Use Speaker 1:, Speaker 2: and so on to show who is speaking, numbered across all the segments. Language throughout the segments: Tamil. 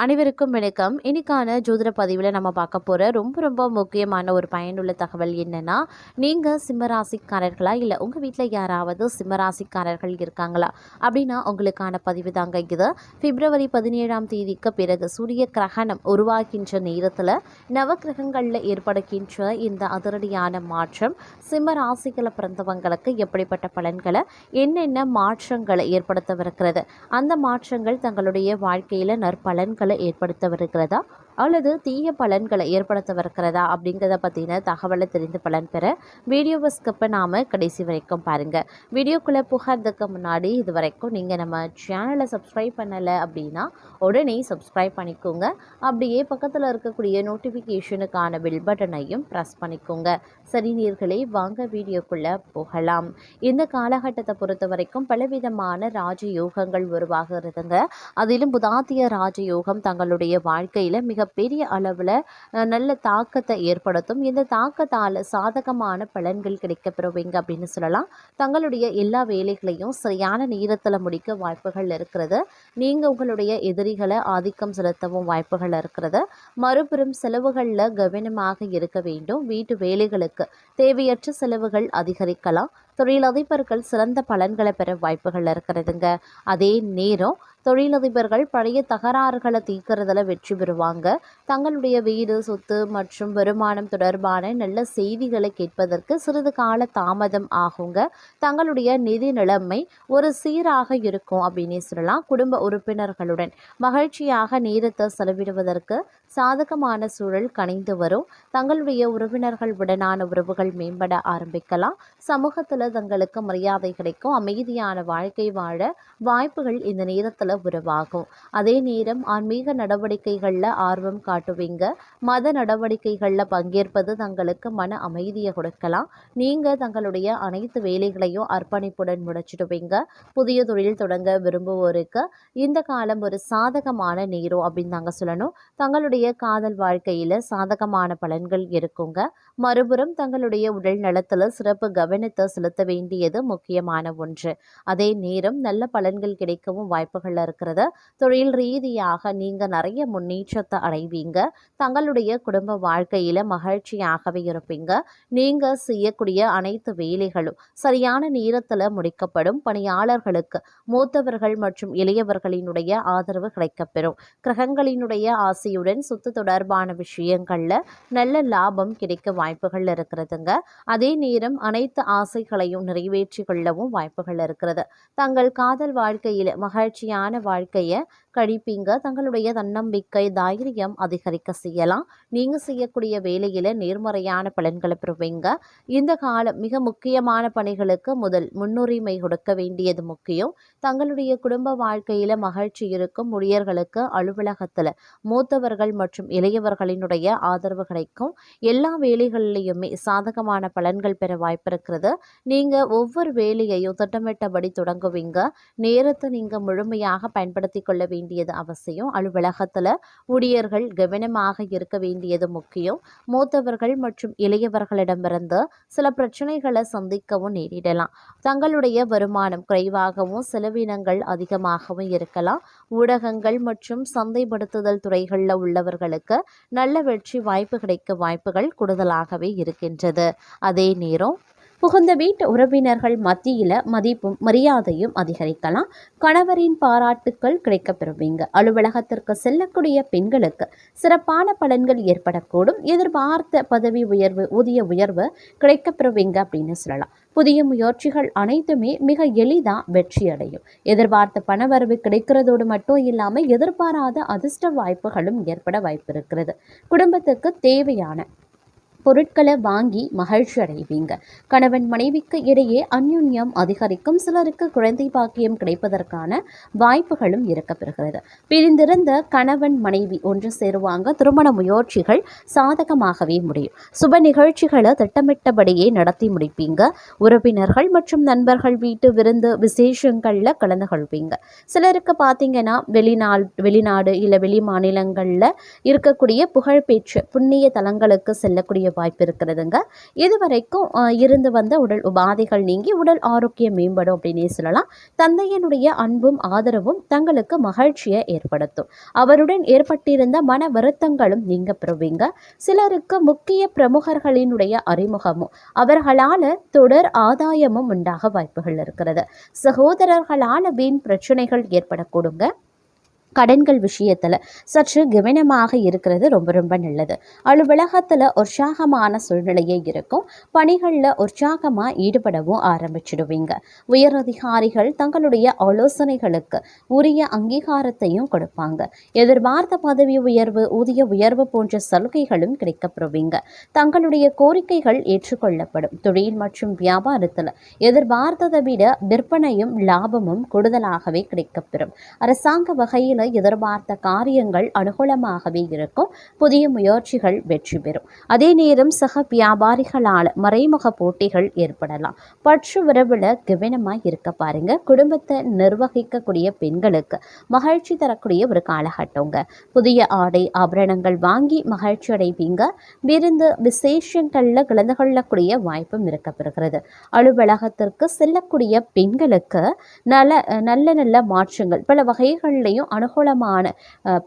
Speaker 1: அனைவருக்கும் வணக்கம். இன்னைக்கான ஜோதிட பதிவில் நம்ம பார்க்க போகிற ரொம்ப முக்கியமான ஒரு பயனுள்ள தகவல் என்னென்னா, நீங்கள் சிம்மராசிக்காரர்களா இல்லை உங்கள் வீட்டில் யாராவது சிம்மராசிக்காரர்கள் இருக்காங்களா அப்படின்னா உங்களுக்கான பதிவு தாங்க இது. பிப்ரவரி 17ஆம் தேதிக்கு பிறகு சூரிய கிரகணம் உருவாகின்ற நேரத்தில் நவக்கிரகங்களில் ஏற்படுகின்ற இந்த அதிரடியான மாற்றம் சிம்மராசிகளை பிறந்தவங்களுக்கு எப்படிப்பட்ட பலன்களை என்னென்ன மாற்றங்களை ஏற்படுத்தவிருக்கிறது, அந்த மாற்றங்கள் தங்களுடைய வாழ்க்கையில் நற்பலன்களை ஏற்படுத்தவிருக்கிறதா அல்லது தீய பலன்களை ஏற்படுத்தவிருக்கிறதா அப்படிங்கிறத பற்றின தகவலை தெரிந்து பலன் பெற வீடியோவை ஸ்கிப் பண்ணாமல் கடைசி வரைக்கும் பாருங்கள். வீடியோக்குள்ளே புகார்றதுக்கு முன்னாடி இது வரைக்கும் நீங்கள் நம்ம சேனலை சப்ஸ்கிரைப் பண்ணலை அப்படின்னா உடனே சப்ஸ்கிரைப் பண்ணிக்கோங்க. அப்படியே பக்கத்தில் இருக்கக்கூடிய நோட்டிஃபிகேஷனுக்கான பெல் பட்டனையும் ப்ரெஸ் பண்ணிக்கோங்க. சரி நேயர்களே, வாங்க வீடியோக்குள்ளே போகலாம். இந்த காலகட்டத்தை பொறுத்த வரைக்கும் பலவிதமான ராஜயோகங்கள் உருவாகிறதுங்க. அதிலும் புதாத்திய ராஜயோகம் தங்களுடைய வாழ்க்கையில் மிகப்பெரிய அளவில் நல்ல தாக்கத்தை ஏற்படுத்தும். இந்த தாக்கத்தால் சாதகமான பலன்கள் கிடைக்கப்பெறுவீங்க அப்படின்னு சொல்லலாம். தங்களுடைய எல்லா வேலைகளையும் சரியான நேரத்தில் முடிக்க வாய்ப்புகள் இருக்கிறது. நீங்கள் உங்களுடைய எதிரிகளை ஆதிக்கம் செலுத்தவும் வாய்ப்புகள் இருக்கிறது. மறுபுறம் செலவுகளில் கவனமாக இருக்க வேண்டும். வீட்டு வேலைகளுக்கு தேவையற்ற செலவுகள் அதிகரிக்கலாம். தொழிலதிபர்கள் சிறந்த பலன்களை பெற வாய்ப்புகள் இருக்கிறதுங்க. அதே நேரம் தொழிலதிபர்கள் பழைய தகராறுகளை தீர்க்கிறதுல வெற்றி பெறுவாங்க. தங்களுடைய வீடு, சொத்து மற்றும் வருமானம் தொடர்பான நல்ல செய்திகளை கேட்பதற்கு சிறிது கால தாமதம் ஆகுங்க. தங்களுடைய நிதி நிலைமை ஒரு சீராக இருக்கும் அப்படின்னு சொல்லலாம். குடும்ப உறுப்பினர்களுடன் மகிழ்ச்சியாக நேரத்தை செலவிடுவதற்கு சாதகமான சூழல் கணிந்து வரும். தங்களுடைய உறவினர்களுடனான உறவுகள் மேம்பட ஆரம்பிக்கலாம். சமூகத்தில் தங்களுக்கு மரியாதை கிடைக்கும். அமைதியான வாழ்க்கை வாழ வாய்ப்புகள் இந்த நேரத்தில் உருவாகும். அதே நேரம் ஆன்மீக நடவடிக்கைகளில் ஆர்வம் காட்டுவீங்க. மத நடவடிக்கைகளில் பங்கேற்பது தங்களுக்கு மன அமைதியை கொடுக்கலாம். நீங்கள் தங்களுடைய அனைத்து வேலைகளையும் அர்ப்பணிப்புடன் முடிச்சிடுவீங்க. புதிய தொழில் தொடங்க விரும்புவோருக்கு இந்த காலம் ஒரு சாதகமான நேரம் அப்படின்னு நாங்கள் சொல்லணும். தங்களுடைய காதல் வாழ்க்கையில் சாதகமான பலன்கள் இருக்குங்க. மறுபுறம் தங்களுடைய உடல் நலத்தில் சிறப்பு கவனத்தை செலுத்த வேண்டியது முக்கியமான ஒன்று. அதே நேரம் நல்ல பலன்கள் கிடைக்கவும் வாய்ப்புகள் இருக்கிறது. தொழில் ரீதியாக நீங்கள் நிறைய முன்னேற்றத்தை அடைவீங்க. தங்களுடைய குடும்ப வாழ்க்கையில் மகிழ்ச்சியாகவே இருப்பீங்க. நீங்கள் செய்யக்கூடிய அனைத்து வேலைகளும் சரியான நேரத்தில் முடிக்கப்படும். பணியாளர்களுக்கு மூத்தவர்கள் மற்றும் இளையவர்களினுடைய ஆதரவு கிடைக்கப்பெறும். கிரகங்களினுடைய ஆசையுடன் சொத்து தொடர்பான விஷயங்களில் நல்ல லாபம் கிடைக்க வாய்ப்புகள் இருக்கிறதுங்க. அதே நேரம் அனைத்து ஆசைகளையும் நிறைவேற்றி கொள்ளவும் வாய்ப்புகள் இருக்கிறது. தங்கள் காதல் வாழ்க்கையில் மகிழ்ச்சியான வாழ்க்கையை கழிப்பீங்க. தங்களுடைய தன்னம்பிக்கை, தைரியம் அதிகரிக்க செய்யலாம். நீங்கள் செய்யக்கூடிய வேலையில் நேர்மறையான பலன்களை பெறுவீங்க. இந்த காலம் மிக முக்கியமான பணிகளுக்கு முதல் முன்னுரிமை கொடுக்க வேண்டியது முக்கியம். தங்களுடைய குடும்ப வாழ்க்கையில் மகிழ்ச்சி இருக்கும். ஊழியர்களுக்கு அலுவலகத்தில் மூத்தவர்கள் மற்றும் இளையவர்களினுடைய ஆதரவு கிடைக்கும். எல்லா வேலைகளிலையுமே சாதகமான பலன்கள் பெற வாய்ப்பு இருக்கிறது. நீங்கள் ஒவ்வொரு வேலையையும் திட்டமிட்டபடி தொடங்குவீங்க. நேரத்தை நீங்கள் முழுமையாக பயன்படுத்தி கொள்ள வேண்டியது அவசியம். அலுவலகத்தில் ஊழியர்கள் கவனமாக இருக்க வேண்டியது முக்கியம். மூத்தவர்கள் மற்றும் இளையவர்களிடமிருந்து சில பிரச்சனைகளை சந்திக்கவும் நேரிடலாம். தங்களுடைய வருமானம் குறைவாகவும் செலவினங்கள் அதிகமாகவும் இருக்கலாம். ஊடகங்கள் மற்றும் சந்தைப்படுத்துதல் துறைகளில் உள்ளவர்களுக்கு நல்ல வெற்றி வாய்ப்பு கிடைக்க வாய்ப்புகள் கூடுதலாகவே இருக்கின்றது. அதே நேரம் புகுந்த வீட்டு உறவினர்கள் மத்தியில் மதிப்பும் மரியாதையும் அதிகரிக்கலாம். கணவரின் பாராட்டுக்கள் கிடைக்கப்பெறுவீங்க. அலுவலகத்திற்கு செல்லக்கூடிய பெண்களுக்கு சிறப்பான பலன்கள் ஏற்படக்கூடும். எதிர்பார்த்த பதவி உயர்வு, ஊதிய உயர்வு கிடைக்கப்பெறுவீங்க அப்படின்னு சொல்லலாம். புதிய முயற்சிகள் அனைத்துமே மிக எளிதாக வெற்றி அடையும். எதிர்பார்த்த பணவரவு கிடைக்கிறதோடு மட்டும் இல்லாமல் எதிர்பாராத அதிர்ஷ்ட வாய்ப்புகளும் ஏற்பட வாய்ப்பு இருக்கிறது. குடும்பத்துக்கு தேவையான பொருட்களை வாங்கி மகிழ்ச்சி அடைவீங்க. கணவன் மனைவிக்கு இடையே அந்யுன்யம் அதிகரிக்கும். சிலருக்கு குழந்தை பாக்கியம் கிடைப்பதற்கான வாய்ப்புகளும் இருக்கப்பெறுகிறது. பிரிந்திருந்த கணவன் மனைவி ஒன்று சேருவாங்க. திருமண முயற்சிகள் சாதகமாகவே முடியும். சுப நிகழ்ச்சிகளை திட்டமிட்டபடியே நடத்தி முடிப்பீங்க. உறவினர்கள் மற்றும் நண்பர்கள் வீட்டு விருந்து விசேஷங்களில் கலந்து கொள்வீங்க. சிலருக்கு பார்த்தீங்கன்னா வெளிநாடு இல்லை வெளி மாநிலங்களில் இருக்கக்கூடிய புகழ்பெற்ற புண்ணிய தலங்களுக்கு செல்லக்கூடிய வாய்ப்பு இருக்கிறதுங்க. இதுவரைக்கும் இருந்து வந்த உடல் உபாதைகள் நீங்கி உடல் ஆரோக்கியம் மேம்படும் அப்படின்னே சொல்லலாம். தந்தையினுடைய அன்பும் ஆதரவும் தங்களுக்கு மகிழ்ச்சியை ஏற்படுத்தும். அவருடன் ஏற்பட்டிருந்த மன வருத்தங்களும் நீங்க பெறுவீங்க. சிலருக்கு முக்கிய பிரமுகர்களினுடைய அறிமுகமும் அவர்களால தொடர் ஆதாயமும் உண்டாக வாய்ப்புகள் இருக்கிறது. சகோதரர்களால வீண் பிரச்சனைகள் ஏற்படக்கூடுங்க. கடன்கள் விஷயத்தில் சற்று கவனமாக இருக்கிறது ரொம்ப ரொம்ப நல்லது. அலுவலகத்தில் உற்சாகமான சூழ்நிலையே இருக்கும். பணிகளில் உற்சாகமாக ஈடுபடவும் ஆரம்பிச்சிடுவீங்க. உயரதிகாரிகள் தங்களுடைய ஆலோசனைகளுக்கு உரிய அங்கீகாரத்தையும் கொடுப்பாங்க. எதிர்பார்த்த பதவி உயர்வு, ஊதிய உயர்வு போன்ற சலுகைகளும் கிடைக்கப்பெறுவீங்க. தங்களுடைய கோரிக்கைகள் ஏற்றுக்கொள்ளப்படும். தொழில் மற்றும் வியாபாரத்தில் எதிர்பார்த்ததை விட விற்பனையும் லாபமும் கூடுதலாகவே கிடைக்கப்பெறும். அரசாங்க வகையில் எதிர்பார்த்த காரியங்கள் அனுகூலமாகவே இருக்கும். புதிய முயற்சிகள் வெற்றி பெறும். அதே நேரம் சக வியாபாரிகளால் மறைமுக போட்டிகள் ஏற்படலாம். பற்று உறவுல கவனமாக இருக்க பாருங்க. குடும்பத்தை நிர்வகிக்கக்கூடிய பெண்களுக்கு மகிழ்ச்சி தரக்கூடிய ஒரு காலகட்டங்க. புதிய ஆடை ஆபரணங்கள் வாங்கி மகிழ்ச்சி அடைவீங்க. விருந்து விசேஷங்களில் கலந்து கொள்ளக்கூடிய வாய்ப்பும் இருக்கப்பெறுகிறது. அலுவலகத்திற்கு செல்லக்கூடிய பெண்களுக்கு நல்ல நல்ல மாற்றங்கள் பல வகைகள்லையும் அனுகூலமான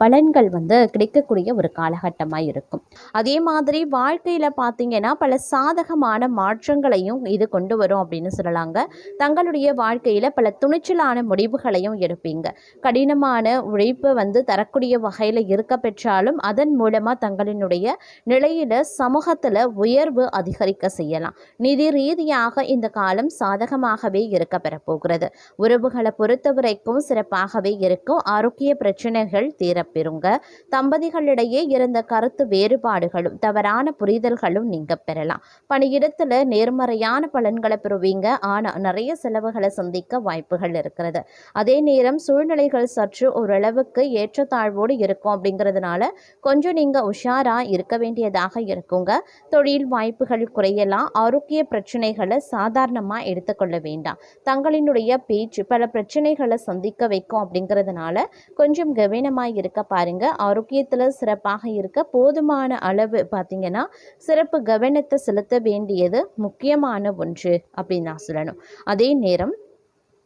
Speaker 1: பலன்கள் கிடைக்கக்கூடிய ஒரு காலகட்டமாக இருக்கும். அதே மாதிரி வாழ்க்கையில் பார்த்தீங்கன்னா பல சாதகமான மாற்றங்களையும் இது கொண்டு வரும் அப்படின்னு சொல்லலாங்க. தங்களுடைய வாழ்க்கையில் பல துணிச்சலான முடிவுகளையும் எடுப்பீங்க. கடினமான உழைப்பு தரக்கூடிய வகையில் இருக்க பெற்றாலும் அதன் மூலமாக தங்களினுடைய நிலையில் சமூகத்தில் உயர்வு அதிகரிக்க செய்யலாம். நிதி ரீதியாக இந்த காலம் சாதகமாகவே இருக்க பெறப்போகிறது. உறவுகளை பொறுத்தவரைக்கும் சிறப்பாகவே இருக்கும். ஆரோக்கிய பிரச்சனைகள் தீரப்பெறுங்க. தம்பதிகளிடையே இருந்த கருத்து வேறுபாடுகளும் தவறான புரிதல்களும் நீங்க பெறலாம். பணியிடத்துல நேர்மறையான பலன்களை பெறுவீங்க. ஆனால் நிறைய செலவுகளை சந்திக்க வாய்ப்புகள் இருக்கிறது. அதே நேரம் சூழ்நிலைகள் சற்று ஓரளவுக்கு ஏற்றத்தாழ்வோடு இருக்கும். அப்படிங்கிறதுனால கொஞ்சம் நீங்க உஷாரா இருக்க வேண்டியதாக இருக்குங்க. தொழில் வாய்ப்புகள் குறையலாம். ஆரோக்கிய பிரச்சனைகளை சாதாரணமா எடுத்துக்கொள்ள வேண்டாம். தங்களினுடைய பேச்சு பல பிரச்சனைகளை சந்திக்க வைக்கும். அப்படிங்கிறதுனால கொஞ்சம் கவனமாக இருக்க பாருங்க. ஆரோக்கியத்தில் சிறப்பாக இருக்க போதுமான அளவு பார்த்தீங்கன்னா சிறப்பு கவனத்தை செலுத்த வேண்டியது முக்கியமான ஒன்று அப்படின்னு நான் சொல்லணும். அதே நேரம்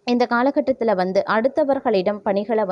Speaker 1: இந்த காலகட்டத்தில் அடுத்தவர்களிடம் பணிகளை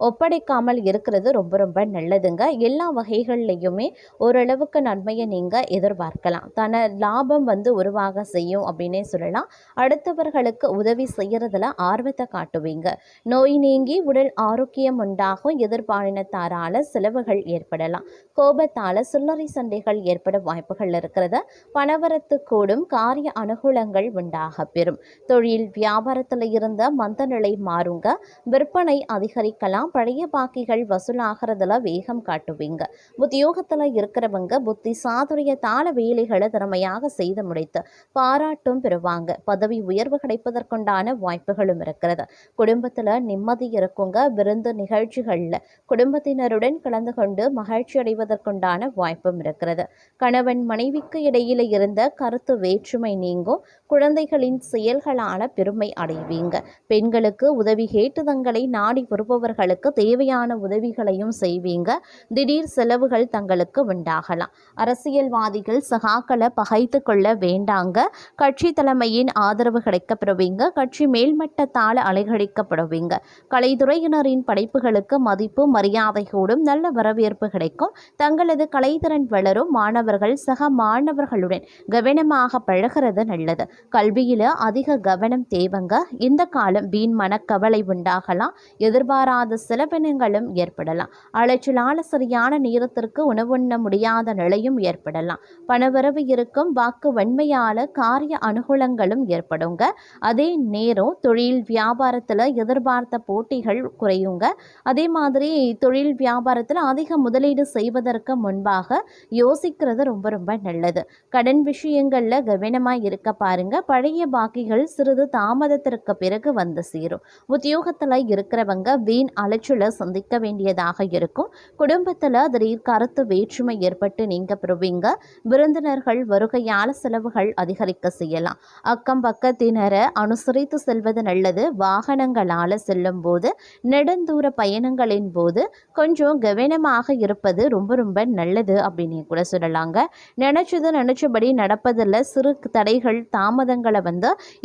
Speaker 1: ஒப்படைக்காமல் இருக்கிறது ரொம்ப ரொம்ப நல்லதுங்க. எல்லா வகைகள்லையுமே ஓரளவுக்கு நன்மையை நீங்கள் எதிர்பார்க்கலாம். தன லாபம் உருவாக செய்யும் அப்படின்னே சொல்லலாம். அடுத்தவர்களுக்கு உதவி செய்கிறதுல ஆர்வத்தை காட்டுவீங்க. நோய் நீங்கி உடல் ஆரோக்கியம் உண்டாகும். எதிர்பாலினத்தாரால் செலவுகள் ஏற்படலாம். கோபத்தால் சில்லறை சண்டைகள் ஏற்பட வாய்ப்புகள் இருக்கிறது. பணவரத்து கூடும். காரிய அனுகூலங்கள் உண்டாக பெறும். தொழில் வியாபாரத்தில் இருந்த மந்த நிலை மாறுங்க. விற்பனை அதிகரிக்கலாம். பழைய பாக்கிகள் வசூலாகிறதுல வேகம் காட்டுவீங்க. உத்தியோகத்தில் இருக்கிறவங்க புத்தி சாதுரியத்தால வேலைகளை திறமையாக செய்து முடித்து பாராட்டும் பெறுவாங்க. பதவி உயர்வு கிடைப்பதற்குண்டான வாய்ப்புகளும் இருக்கிறது. குடும்பத்தில் நிம்மதி இருக்குங்க. விருந்து நிகழ்ச்சிகளில் குடும்பத்தினருடன் கலந்து கொண்டு மகிழ்ச்சி அடைவதற்குண்டான வாய்ப்பும் இருக்கிறது. கணவன் மனைவிக்கு இடையில இருந்த கருத்து வேற்றுமை நீங்கும். குழந்தைகளின் செயல்களான பெருமை அடைவீங்க. பெண்களுக்கு உதவி கேட்டு தங்களை நாடி வருபவர்களுக்கு தேவையான உதவிகளையும் செய்வீங்க. திடீர் செலவுகள் தங்களுக்கு உண்டாகலாம். அரசியல்வாதிகள் சகாக்களை பகைத்து கொள்ள வேண்டாங்க. கட்சி தலைமையின் ஆதரவு கிடைக்கப்பெறுவீங்க. கட்சி மேல்மட்டத்தால் அலைகழிக்கப்படுவீங்க. கலைத்துறையினரின் படைப்புகளுக்கு மதிப்பு மரியாதை கூடும். நல்ல வரவேற்பு கிடைக்கும். தங்களது கலைத்திறன் வளரும். மாணவர்கள் சக மாணவர்களுடன் கவனமாக பழகிறது நல்லது. கல்வியில அதிக கவனம் தேவைங்க. இந்த காலம் வீண் மனக்கவலை உண்டாகலாம். எதிர்பாராத செலவினங்களும் ஏற்படலாம். அலைச்சலான சரியான நேரத்திற்கு உணவுண்ண முடியாத நிலையும் ஏற்படலாம். பணவரவு இருக்கும். வாக்கு வன்மையால காரிய அனுகூலங்களும் ஏற்படுங்க. அதே நேரம் தொழில் வியாபாரத்தில் எதிர்பார்த்த போட்டிகள் குறையுங்க. அதே மாதிரி தொழில் வியாபாரத்தில் அதிக முதலீடு செய்வதற்கு முன்பாக யோசிக்கிறது ரொம்ப ரொம்ப நல்லது. கடன் விஷயங்களில் கவனமாக இருக்க பாருங்க. பழைய பாக்கிகள் சிறிது தாமதத்திற்கு பிறகு பிறகு வந்து சேரும். உத்தியோகத்தில் இருக்கிறவங்க வீண் அலைச்சலை சந்திக்க வேண்டியதாக இருக்கும். குடும்பத்தில் திடீர் கருத்து வேற்றுமை ஏற்பட்டு நீங்க பெறுவீங்க. விருந்தினர்கள் வருகையால் செலவுகள் அதிகரிக்க செய்யலாம். அக்கம் பக்கத்தினரை அனுசரித்து செல்வது நல்லது. வாகனங்களால் செல்லும் போது நெடுந்தூர பயணங்களின் போது கொஞ்சம் கவனமாக இருப்பது ரொம்ப ரொம்ப நல்லது அப்படின்னு கூட சொல்லலாங்க. நினைச்சபடி நடப்பதில் சிறு தடைகள் தாமதங்களை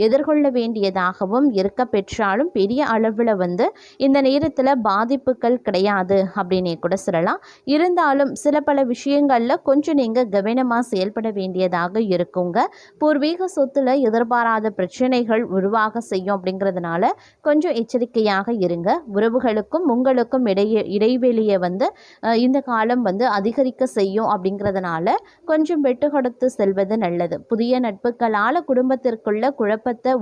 Speaker 1: எதிர்கொள்ள வேண்டியதாகவும் இருக்க பெற்றாலும் பெரிய அளவில் இந்த நேரத்தில் பாதிப்புகள் கிடையாது அப்படின்னு கூட சொல்லலாம். இருந்தாலும் சில பல விஷயங்களில் கொஞ்சம் நீங்கள் கவனமாக செயல்பட வேண்டியதாக இருக்குங்க. பூர்வீக சொத்துல எதிர்பாராத பிரச்சனைகள் உருவாக செய்யும் அப்படிங்கிறதுனால கொஞ்சம் எச்சரிக்கையாக இருங்க. உறவுகளுக்கும் உங்களுக்கும் இடைவெளியை இந்த காலம் அதிகரிக்க செய்யும் அப்படிங்கிறதுனால கொஞ்சம் விட்டு கொடுத்து செல்வது நல்லது. புதிய நட்புகளால் குடும்பத்திற்குள்ள குழப்பத்தை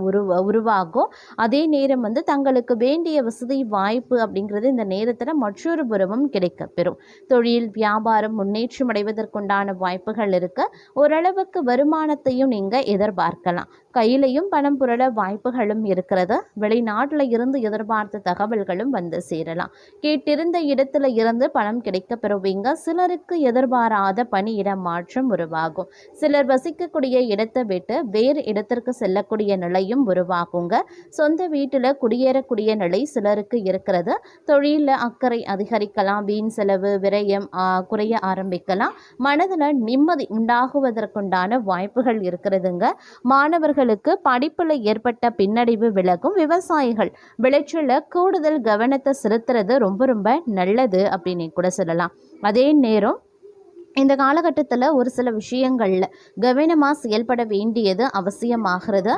Speaker 1: உருவாகும். அதே நேரம் தங்களுக்கு வேண்டிய வசதி வாய்ப்பு அப்படிங்கிறது இந்த நேரத்தில் மற்றொரு புறமும் கிடைக்கப்பெறும். தொழில் வியாபாரம் முன்னேற்றம் அடைவதற்குண்டான வாய்ப்புகள் இருக்கு. ஓரளவுக்கு வருமானத்தையும் நீங்க எதிர்பார்க்கலாம். கையிலையும் பணம் புரள வாய்ப்புகளும் இருக்கிறது. வெளிநாட்டில் இருந்து எதிர்பார்த்த தகவல்களும் சேரலாம். கேட்டிருந்த இடத்துல இருந்து பணம் கிடைக்க பெறுவீங்க. சிலருக்கு எதிர்பாராத பணியிட மாற்றம் உருவாகும். சிலர் வசிக்கக்கூடிய இடத்தை விட்டு வேறு இடத்திற்கு செல்லக்கூடிய நிலையும் உருவாகுங்க. சொந்த வீட்டில் குடியேறக்கூடிய நிலை சிலருக்கு இருக்கிறது. தொழிலில் அக்கறை அதிகரிக்கலாம். வீண் செலவு விரயம் குறைய ஆரம்பிக்கலாம். மனதில் நிம்மதி உண்டாகுவதற்குண்டான வாய்ப்புகள் இருக்கிறதுங்க. மாணவர்களுக்கு படிப்பில் ஏற்பட்ட பின்னடைவு விலகும். விவசாயிகள் விளைச்சல கூடுதல் கவனத்தை செலுத்துறது ரொம்ப ரொம்ப நல்லது அப்படின்னு கூட சொல்லலாம். அதே நேரம் இந்த காலகட்டத்தில் ஒரு சில விஷயங்களில் கவனமாக செயல்பட வேண்டியது அவசியமாகிறது.